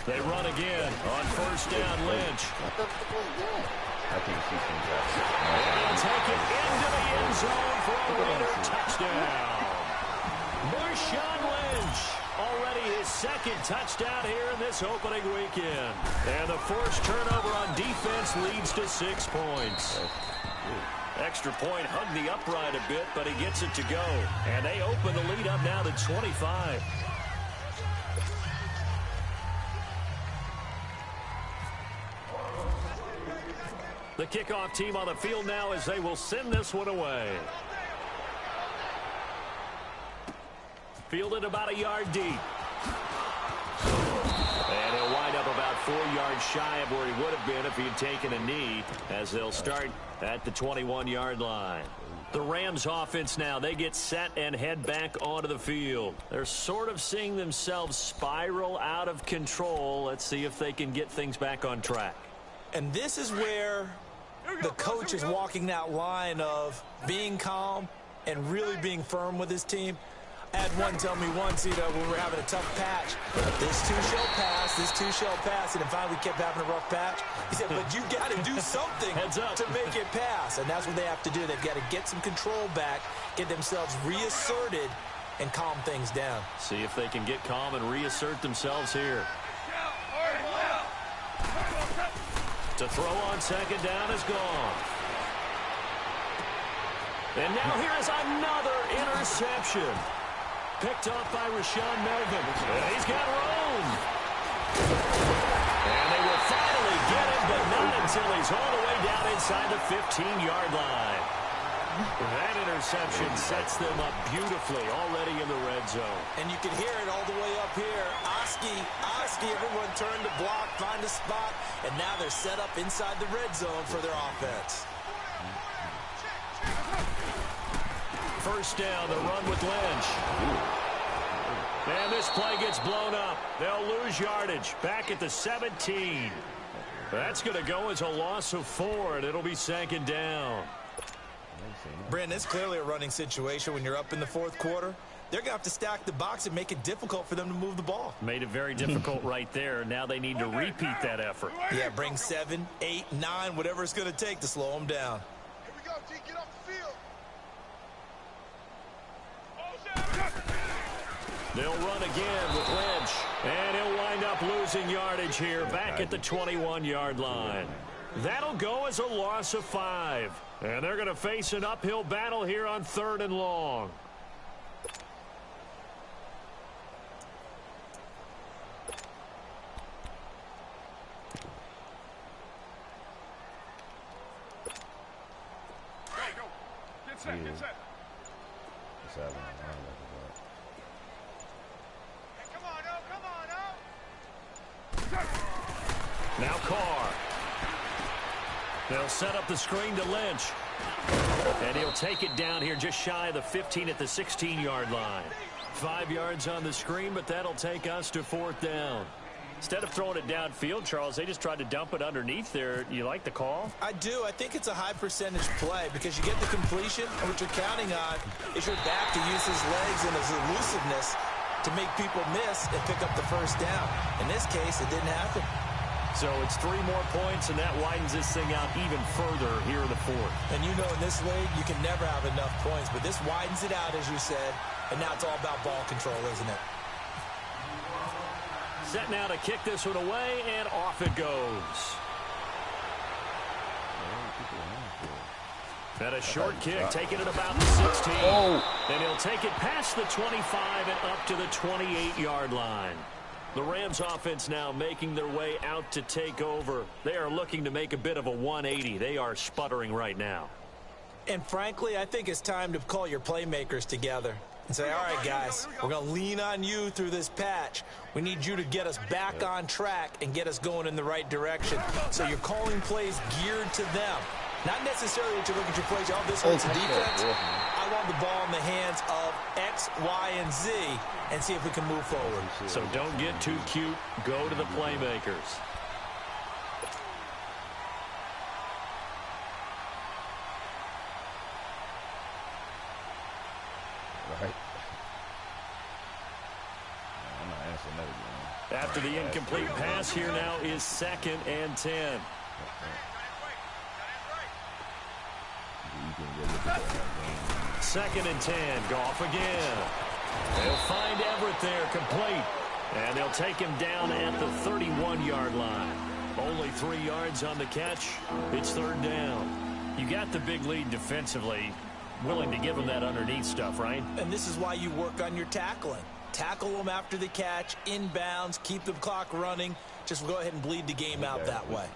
They run again on 1st down, Lynch. I think he can They'll take it into the end zone for a Raider touchdown. Marshawn Lynch, already his 2nd touchdown here in this opening weekend. And the forced turnover on defense leads to 6 points. Extra point hugged the upright a bit, but he gets it to go. And they open the lead up now to 25. The kickoff team on the field now as they will send this one away. Fielded about a yard deep. And he'll wind up about 4 yards shy of where he would have been if he had taken a knee, as they'll start at the 21-yard line. The Rams offense now, they get set and head back onto the field. They're sort of seeing themselves spiral out of control. Let's see if they can get things back on track. And this is where the coach is walking that line of being calm and really being firm with his team. I had one tell me once, when we were having a tough patch, this too shall pass, this too shall pass, and finally we kept having a rough patch. He said, but you got to do something to make it pass, and that's what they have to do. They've got to get some control back, get themselves reasserted, and calm things down. See if they can get calm and reassert themselves here. To throw on second down is gone. And now here is another interception. Picked off by Rashawn Melvin. And he's got room. And they will finally get him, but not until he's all the way down inside the 15-yard line. That interception sets them up beautifully already in the red zone. And you can hear it all the way up here. Oski, everyone turned to block, find a spot, and now they're set up inside the red zone for their offense. First down, the run with Lynch. And this play gets blown up. They'll lose yardage back at the 17. That's going to go as a loss of 4, and it'll be second down. Brandon, it's clearly a running situation when you're up in the fourth quarter. They're going to have to stack the box and make it difficult for them to move the ball. Made it very difficult right there. Now they need to repeat that effort. Yeah, bring 7, 8, 9, whatever it's going to take to slow them down. Here we go, T. Get off the field. They'll run again with Lynch. And he'll wind up losing yardage here back at the 21-yard line. That'll go as a loss of 5. And they're going to face an uphill battle here on 3rd and long. Go. Get set, get set. Hey, come on, Now Carr. They'll set up the screen to Lynch. And he'll take it down here just shy of the 15 at the 16-yard line. 5 yards on the screen, but that'll take us to 4th down. Instead of throwing it downfield, Charles, they just tried to dump it underneath there. You like the call? I do. I think it's a high percentage play because you get the completion, and what you're counting on is your back to use his legs and his elusiveness to make people miss and pick up the first down. In this case, it didn't happen. So it's 3 more points, and that widens this thing out even further here in the 4th. And you know in this league, you can never have enough points, but this widens it out, as you said, and now it's all about ball control, isn't it? Set now to kick this one away, and off it goes. And a short kick, taking it about the 16. And he'll take it past the 25 and up to the 28-yard line. The Rams offense now making their way out to take over. They are looking to make a bit of a 180. They are sputtering right now. And frankly, I think it's time to call your playmakers together and say, all right, guys, we're going to lean on you through this patch. We need you to get us back on track and get us going in the right direction. So you're calling plays geared to them. Not necessarily that you look at your plays, oh, this hurts the defense. I want the ball in the hands of X, Y, and Z and see if we can move forward. So don't get too cute. Go to the playmakers. Right. I'm not answering that again. After the incomplete pass, here now is 2nd and 10. Second and 10. Goff again. They'll find Everett there, complete. And they'll take him down at the 31-yard line. Only 3 yards on the catch. It's 3rd down. You got the big lead defensively. Willing to give them that underneath stuff, right? And this is why you work on your tackling. Tackle them after the catch, inbounds, keep the clock running. Just go ahead and bleed the game out that way.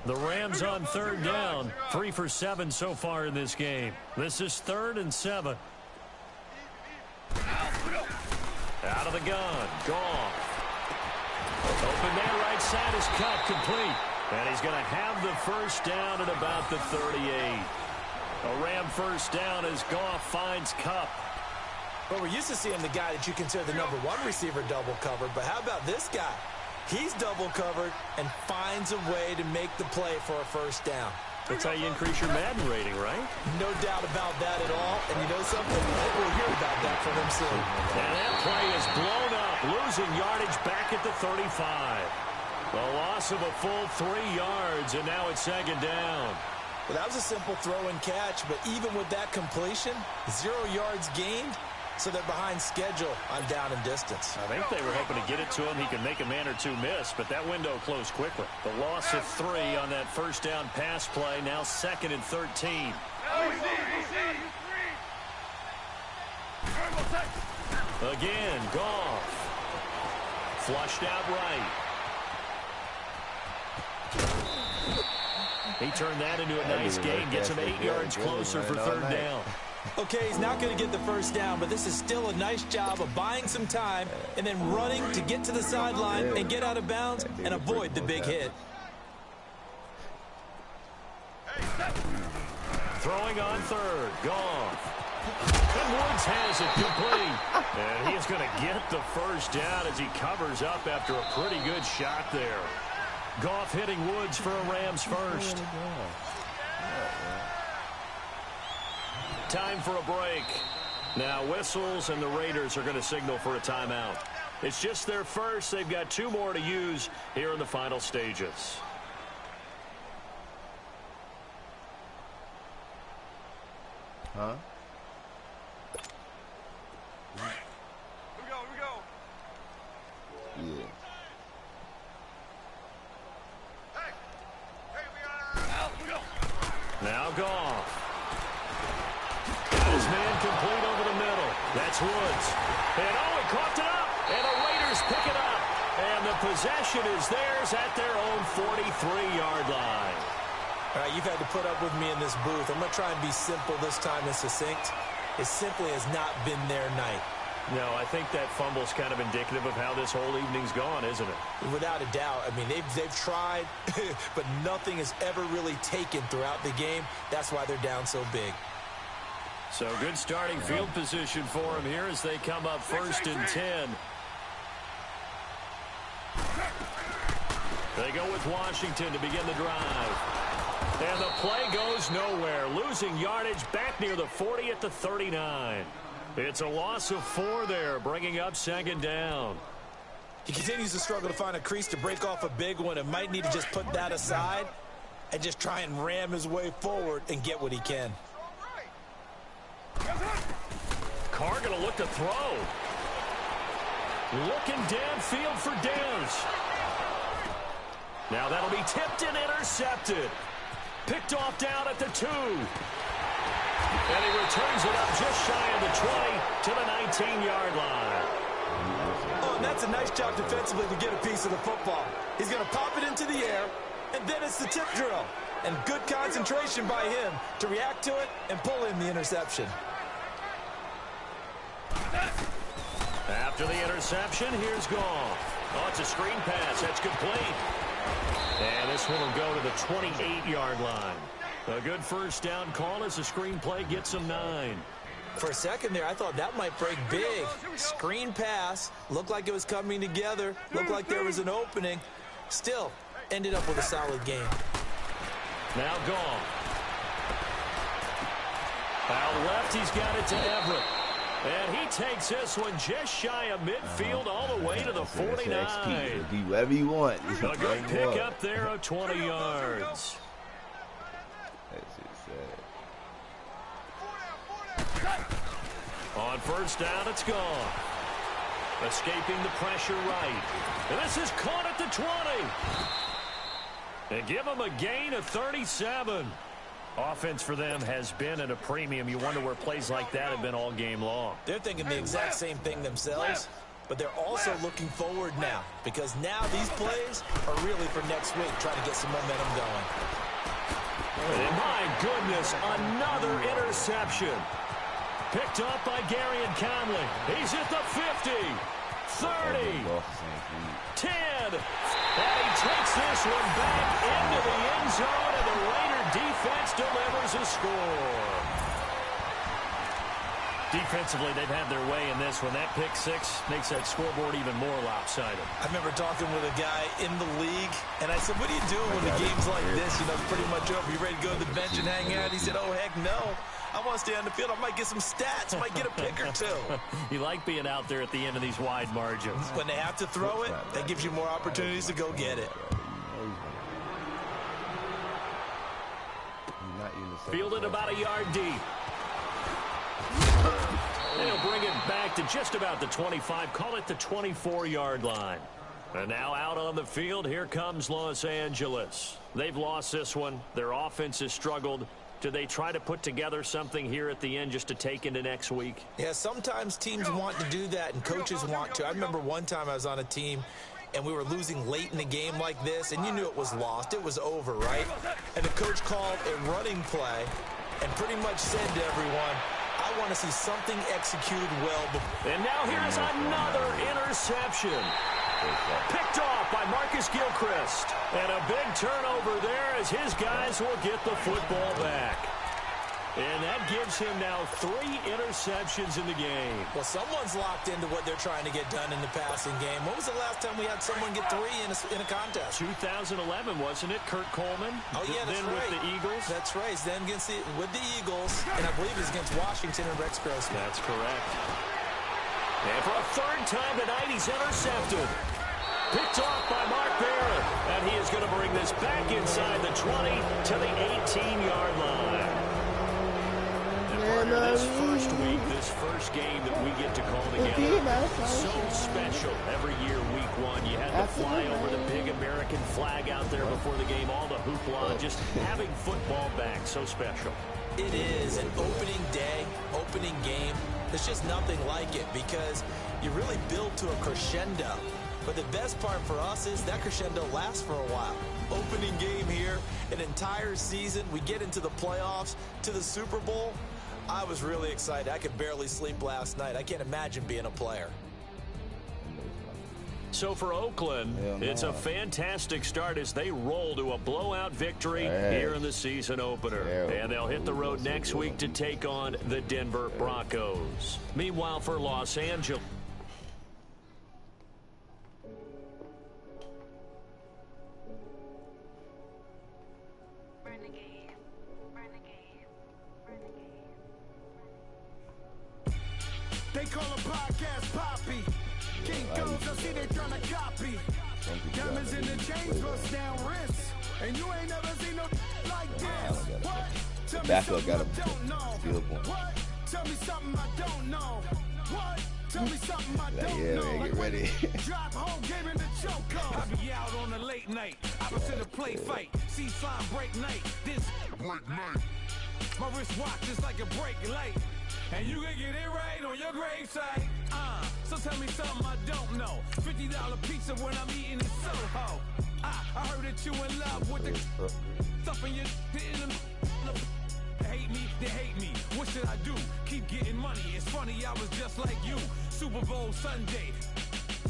The Rams on 3rd down. 3 for 7 so far in this game. This is 3rd and 7. Out of the gun. Goff. Open man right side is cut, complete. And he's going to have the first down at about the 38. A Ram first down as Goff finds Kupp. Well, we're used to seeing the guy that you consider the #1 receiver double covered, but how about this guy? He's double covered and finds a way to make the play for a first down. That's how you increase your Madden rating, right? No doubt about that at all. And you know something? I think we'll hear about that from him soon. And that play is blown up, losing yardage back at the 35. The loss of a full 3 yards, and now it's second down. Well, that was a simple throw and catch, but even with that completion, 0 yards gained, so they're behind schedule on down and distance. I think they were hoping to get it to him. He could make a man or two miss, but that window closed quickly. The loss of 3 on that first down pass play, now 2nd and 13. Again, Goff. Flushed out right. He turned that into a nice gain, gets him 8 yards closer for third down. Okay, he's not going to get the first down, but this is still a nice job of buying some time and then running to get to the sideline and get out of bounds and avoid the big hit. Throwing on third, Goff. And Woods has it complete. And he is going to get the first down as he covers up after a pretty good shot there. Goff hitting Woods for a Rams first. Time for a break. Now whistles and the Raiders are going to signal for a timeout. It's just their first. They've got 2 more to use here in the final stages. Huh? Here we go. Yeah. Hey, we got Now Goff. His man complete over the middle. That's Woods. And he coughed it up. And the Raiders pick it up. And the possession is theirs at their own 43-yard line. All right, you've had to put up with me in this booth. I'm going to try and be simple this time and succinct. It simply has not been their night. No, I think that fumble's kind of indicative of how this whole evening's gone, isn't it? Without a doubt. I mean, they've tried, but nothing has ever really taken throughout the game. That's why they're down so big. So good starting field position for him here as they come up 1st and 10. They go with Washington to begin the drive. And the play goes nowhere. Losing yardage back near the 40 at the 39. It's a loss of 4 there, bringing up 2nd down. He continues to struggle to find a crease to break off a big one and might need to just put that aside and just try and ram his way forward and get what he can. Carr going to look to throw. Looking downfield for Dez. Now that'll be tipped and intercepted. Picked off down at the 2. And he returns it up just shy of the 20 to the 19-yard line. Oh, and that's a nice job defensively to get a piece of the football. He's going to pop it into the air, and then it's the tip drill. And good concentration by him to react to it and pull in the interception. After the interception, here's Goff. Oh, it's a screen pass. That's complete. And this one will go to the 28-yard line. A good first down call as the screen play gets him 9. For a second there, I thought that might break big. Screen pass. Looked like it was coming together. Looked like there was an opening. Still, ended up with a solid game. Now Goff. Out left, he's got it to Everett. And he takes this one just shy of midfield all the way to the 49. Do whatever you want. A good pick up there of 20 yards. On first down, it's gone. Escaping the pressure right. And this is caught at the 20. And give them a gain of 37. Offense for them has been at a premium. You wonder where plays like that have been all game long. They're thinking the exact same thing themselves, but they're also looking forward now because now these plays are really for next week, trying to get some momentum going. And my goodness, another interception. Picked up by Gary and Conley. He's at the 50, 30, 10. And he takes this one back into the end zone, and the Raider defense delivers a score. Defensively, they've had their way in this one. That pick six makes that scoreboard even more lopsided. I remember talking with a guy in the league, and I said, what are you doing when the game's like this? You know, it's pretty much over. You ready to go to the bench and hang out? He said, oh, heck no. I want to stay on the field. I might get some stats. I might get a pick or two. You like being out there at the end of these wide margins. When they have to throw it, that gives you more opportunities to go get it. Fielded about a yard deep. They'll bring it back to just about the 25. Call it the 24-yard line. And now out on the field, here comes Los Angeles. They've lost this one. Their offense has struggled. Do they try to put together something here at the end just to take into next week? Yeah, sometimes teams want to do that, and coaches want to. I remember one time I was on a team, and we were losing late in the game like this, and you knew it was lost. It was over, right? And the coach called a running play and pretty much said to everyone, I want to see something executed well before. And now here's another interception. Picked off by Marcus Gilchrist. And a big turnover there as his guys will get the football back. And that gives him now 3 interceptions in the game. Well, someone's locked into what they're trying to get done in the passing game. When was the last time we had someone get 3 in a contest? 2011, wasn't it? Kurt Coleman. Oh, yeah, that's then right. With the Eagles. That's right. Then with the Eagles. And I believe it's against Washington and Rex Grossman. That's correct. And for a 3rd time tonight, he's intercepted. Picked off by Mark Barrett. And he is going to bring this back inside the 20 to the 18-yard line. This first week, this first game that we get to call together, so special every year, week 1. You had the fly over the big American flag out there before the game, all the hoopla, just having football back, so special. It is an opening day, opening game. There's just nothing like it because you really build to a crescendo. But the best part for us is that crescendo lasts for a while. Opening game here, an entire season. We get into the playoffs, to the Super Bowl. I was really excited. I could barely sleep last night. I can't imagine being a player. So for Oakland, it's a fantastic start as they roll to a blowout victory here in the season opener. And they'll hit the road next week to take on the Denver Broncos. Meanwhile, for Los Angeles. They call a podcast Poppy. King goes, I see they tryna copy. Diamonds in the chains, bust down wrists. And you ain't never seen no like this. What? Tell me something I don't know. What? Tell me something I don't know. What? Tell me something I don't know. Man, get ready. Drive home, game in the choke. I be out on a late night. Opposite of play fight. See sign break night. This break night. My wrist watch is like a break light. And you can get it right on your gravesite. So tell me something I don't know. $50 pizza when I'm eating in Soho. I heard that you in love with the stuff in your hate me, they hate me. What should I do? Keep getting money. It's funny, I was just like you. Super Bowl Sunday.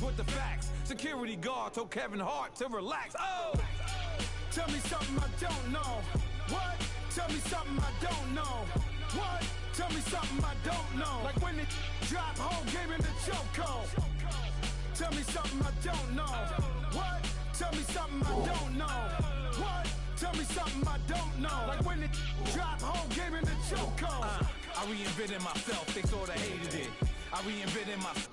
With the facts. Security guard told Kevin Hart to relax. Oh! Tell me something I don't know. What? Tell me something I don't know. What? Tell me something I don't know. Like when it drop home, game in the chokehold. Tell me something I don't know. What? Tell me something I don't know. What? Tell me something I don't know. Like when it drop home, game in the chokehold. I reinvented myself, they sorta hated it. I reinvented myself.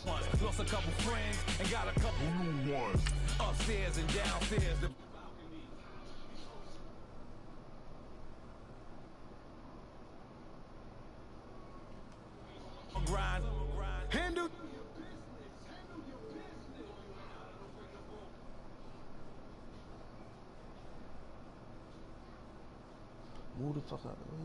Lost a couple friends and got a couple new ones. Upstairs and downstairs. Grind. Handle. Move the fuck out of the way.